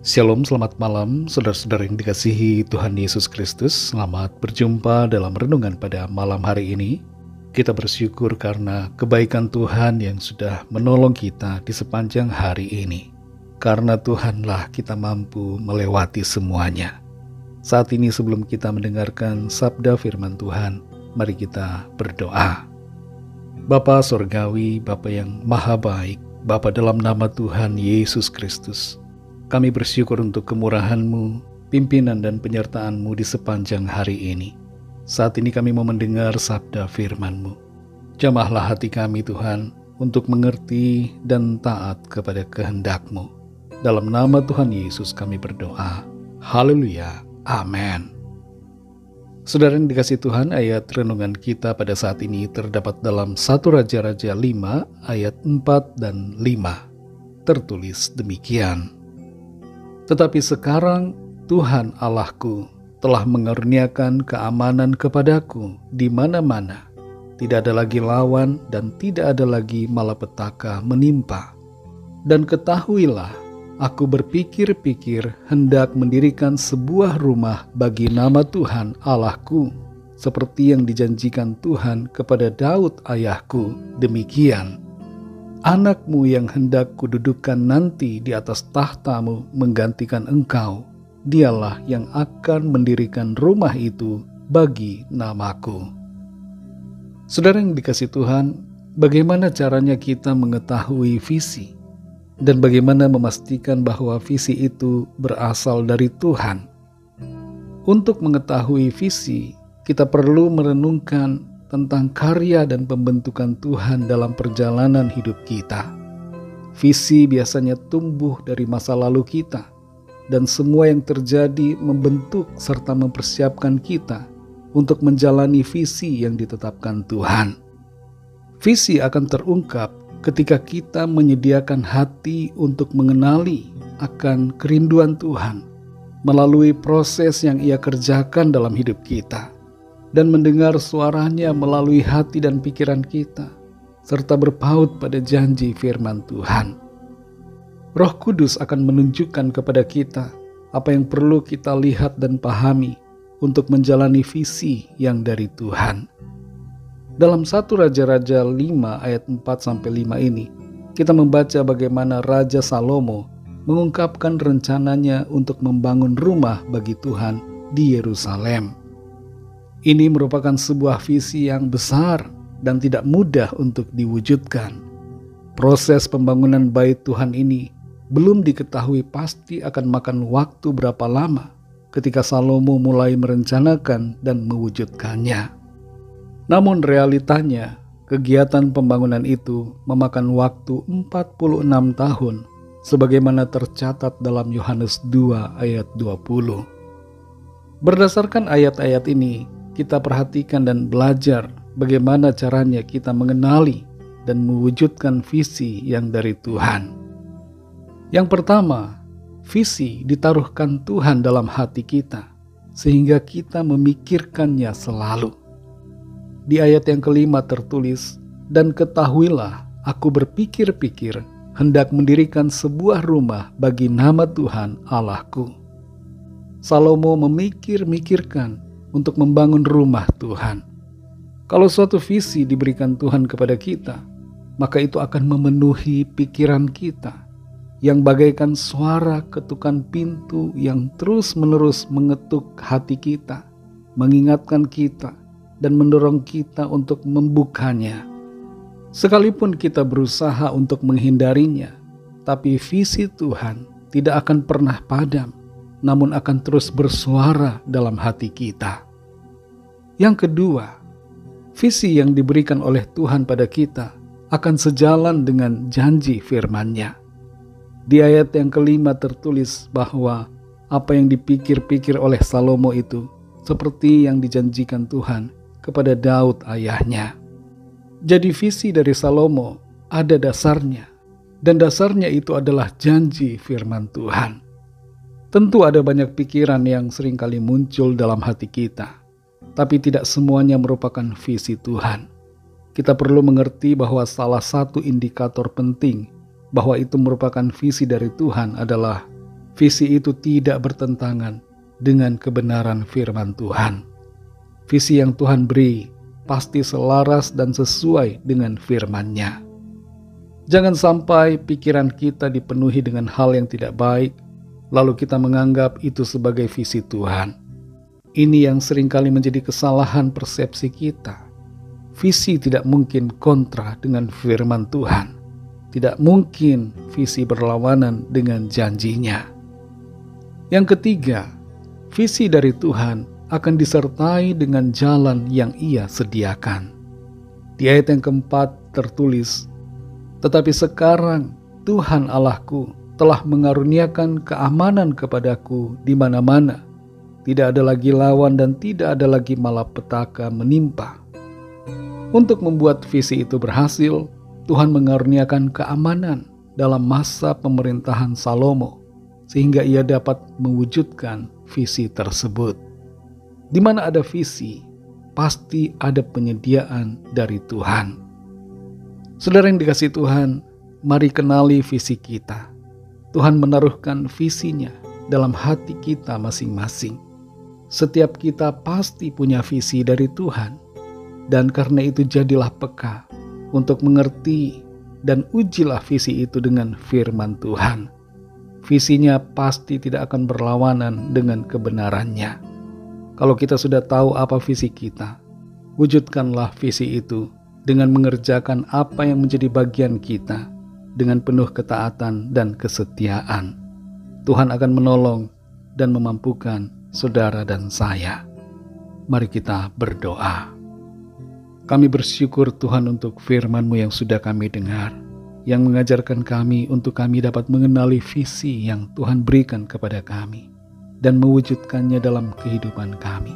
Shalom, selamat malam, saudara-saudara yang dikasihi Tuhan Yesus Kristus. Selamat berjumpa dalam renungan pada malam hari ini. Kita bersyukur karena kebaikan Tuhan yang sudah menolong kita di sepanjang hari ini. Karena Tuhanlah kita mampu melewati semuanya. Saat ini sebelum kita mendengarkan sabda firman Tuhan, mari kita berdoa. Bapa Surgawi, Bapa yang maha baik, Bapa dalam nama Tuhan Yesus Kristus, kami bersyukur untuk kemurahan-Mu, pimpinan dan penyertaan-Mu di sepanjang hari ini. Saat ini kami mau mendengar sabda firman-Mu. Jamahlah hati kami Tuhan untuk mengerti dan taat kepada kehendak-Mu. Dalam nama Tuhan Yesus kami berdoa. Haleluya. Amin. Saudara yang dikasihi Tuhan, ayat renungan kita pada saat ini terdapat dalam 1 Raja-Raja 5 ayat 4 dan 5. Tertulis demikian. Tetapi sekarang Tuhan Allahku telah mengaruniakan keamanan kepadaku di mana-mana. Tidak ada lagi lawan dan tidak ada lagi malapetaka menimpa. Dan ketahuilah, aku berpikir-pikir hendak mendirikan sebuah rumah bagi nama Tuhan Allahku, seperti yang dijanjikan Tuhan kepada Daud ayahku. Demikian, anakmu yang hendak kududukan nanti di atas tahtamu menggantikan engkau, dialah yang akan mendirikan rumah itu bagi namaku. Saudara yang dikasihi Tuhan, bagaimana caranya kita mengetahui visi? Dan bagaimana memastikan bahwa visi itu berasal dari Tuhan? Untuk mengetahui visi, kita perlu merenungkan tentang karya dan pembentukan Tuhan dalam perjalanan hidup kita. Visi biasanya tumbuh dari masa lalu kita, dan semua yang terjadi membentuk serta mempersiapkan kita untuk menjalani visi yang ditetapkan Tuhan. Visi akan terungkap ketika kita menyediakan hati untuk mengenali akan kerinduan Tuhan melalui proses yang Ia kerjakan dalam hidup kita, dan mendengar suaranya melalui hati dan pikiran kita, serta berpaut pada janji firman Tuhan. Roh Kudus akan menunjukkan kepada kita apa yang perlu kita lihat dan pahami untuk menjalani visi yang dari Tuhan. Dalam 1 Raja-Raja 5 ayat 4-5 ini, kita membaca bagaimana Raja Salomo mengungkapkan rencananya untuk membangun rumah bagi Tuhan di Yerusalem. Ini merupakan sebuah visi yang besar dan tidak mudah untuk diwujudkan. Proses pembangunan bait Tuhan ini belum diketahui pasti akan makan waktu berapa lama ketika Salomo mulai merencanakan dan mewujudkannya. Namun realitanya, kegiatan pembangunan itu memakan waktu 46 tahun sebagaimana tercatat dalam Yohanes 2 ayat 20. Berdasarkan ayat-ayat ini, kita perhatikan dan belajar bagaimana caranya kita mengenali dan mewujudkan visi yang dari Tuhan. Yang pertama, visi ditaruhkan Tuhan dalam hati kita, sehingga kita memikirkannya selalu. Di ayat yang kelima tertulis, dan ketahuilah aku berpikir-pikir hendak mendirikan sebuah rumah bagi nama Tuhan Allahku. Salomo memikir-mikirkan untuk membangun rumah Tuhan. Kalau suatu visi diberikan Tuhan kepada kita, maka itu akan memenuhi pikiran kita, yang bagaikan suara ketukan pintu yang terus-menerus mengetuk hati kita, mengingatkan kita, dan mendorong kita untuk membukanya. Sekalipun kita berusaha untuk menghindarinya, tapi visi Tuhan tidak akan pernah padam, namun akan terus bersuara dalam hati kita. Yang kedua, visi yang diberikan oleh Tuhan pada kita akan sejalan dengan janji firman-Nya. Di ayat yang kelima tertulis bahwa apa yang dipikir-pikir oleh Salomo itu seperti yang dijanjikan Tuhan kepada Daud ayahnya. Jadi visi dari Salomo ada dasarnya, dan dasarnya itu adalah janji firman Tuhan. Tentu ada banyak pikiran yang seringkali muncul dalam hati kita, tapi tidak semuanya merupakan visi Tuhan. Kita perlu mengerti bahwa salah satu indikator penting bahwa itu merupakan visi dari Tuhan adalah visi itu tidak bertentangan dengan kebenaran firman Tuhan. Visi yang Tuhan beri pasti selaras dan sesuai dengan firman-Nya. Jangan sampai pikiran kita dipenuhi dengan hal yang tidak baik, lalu kita menganggap itu sebagai visi Tuhan. Ini yang seringkali menjadi kesalahan persepsi kita. Visi tidak mungkin kontra dengan firman Tuhan. Tidak mungkin visi berlawanan dengan janjinya. Yang ketiga, visi dari Tuhan akan disertai dengan jalan yang Ia sediakan. Di ayat yang keempat tertulis, "Tetapi sekarang Tuhan Allahku telah mengaruniakan keamanan kepadaku di mana-mana. Tidak ada lagi lawan dan tidak ada lagi malapetaka menimpa." Untuk membuat visi itu berhasil, Tuhan mengaruniakan keamanan dalam masa pemerintahan Salomo, sehingga ia dapat mewujudkan visi tersebut. Di mana ada visi, pasti ada penyediaan dari Tuhan. Saudara yang dikasihi Tuhan, mari kenali visi kita. Tuhan menaruhkan visinya dalam hati kita masing-masing. Setiap kita pasti punya visi dari Tuhan, dan karena itu jadilah peka untuk mengerti dan ujilah visi itu dengan firman Tuhan. Visinya pasti tidak akan berlawanan dengan kebenarannya. Kalau kita sudah tahu apa visi kita, wujudkanlah visi itu dengan mengerjakan apa yang menjadi bagian kita dengan penuh ketaatan dan kesetiaan. Tuhan akan menolong dan memampukan saudara dan saya. Mari kita berdoa. Kami bersyukur Tuhan untuk firman-Mu yang sudah kami dengar, yang mengajarkan kami untuk kami dapat mengenali visi yang Tuhan berikan kepada kami dan mewujudkannya dalam kehidupan kami.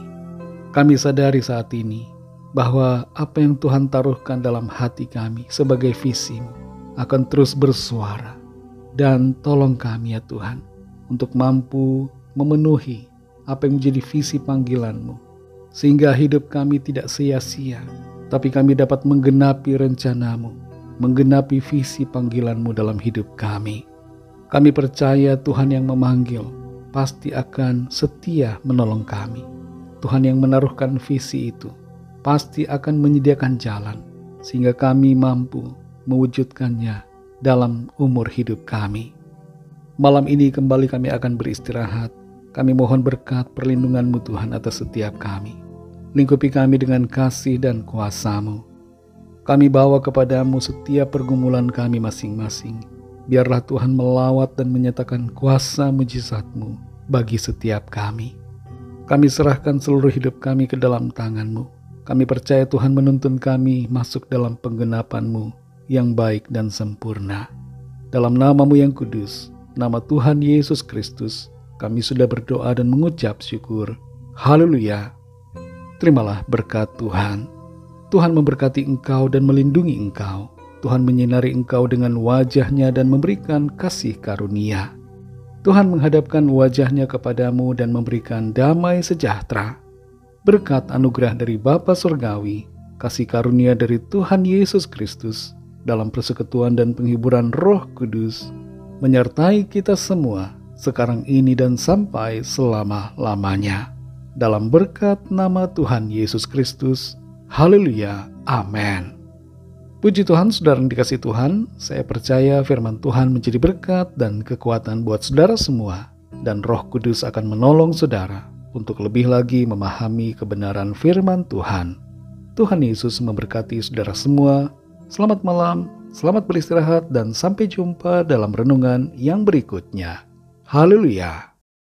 Kami sadari saat ini bahwa apa yang Tuhan taruhkan dalam hati kami sebagai visi-Mu akan terus bersuara, dan tolong kami ya Tuhan untuk mampu memenuhi apa yang menjadi visi panggilan-Mu, sehingga hidup kami tidak sia-sia, tapi kami dapat menggenapi rencana-Mu, menggenapi visi panggilan-Mu dalam hidup kami. Kami percaya Tuhan yang memanggil pasti akan setia menolong kami. Tuhan yang menaruhkan visi itu pasti akan menyediakan jalan, sehingga kami mampu mewujudkannya dalam umur hidup kami. Malam ini kembali kami akan beristirahat. Kami mohon berkat perlindungan-Mu Tuhan atas setiap kami. Lingkupi kami dengan kasih dan kuasa-Mu. Kami bawa kepadamu setiap pergumulan kami masing-masing. Biarlah Tuhan melawat dan menyatakan kuasa mujizat-Mu bagi setiap kami. Kami serahkan seluruh hidup kami ke dalam tangan-Mu. Kami percaya Tuhan menuntun kami masuk dalam penggenapan-Mu yang baik dan sempurna. Dalam nama-Mu yang kudus, nama Tuhan Yesus Kristus, kami sudah berdoa dan mengucap syukur. Haleluya. Terimalah berkat Tuhan. Tuhan memberkati engkau dan melindungi engkau. Tuhan menyinari engkau dengan wajah-Nya dan memberikan kasih karunia. Tuhan menghadapkan wajah-Nya kepadamu dan memberikan damai sejahtera. Berkat anugerah dari Bapa Surgawi, kasih karunia dari Tuhan Yesus Kristus, dalam persekutuan dan penghiburan Roh Kudus, menyertai kita semua, sekarang ini dan sampai selama-lamanya. Dalam berkat nama Tuhan Yesus Kristus. Haleluya. Amin. Puji Tuhan, saudara yang dikasihi Tuhan, saya percaya firman Tuhan menjadi berkat dan kekuatan buat saudara semua, dan Roh Kudus akan menolong saudara untuk lebih lagi memahami kebenaran firman Tuhan. Tuhan Yesus memberkati saudara semua. Selamat malam, selamat beristirahat, dan sampai jumpa dalam renungan yang berikutnya. Haleluya.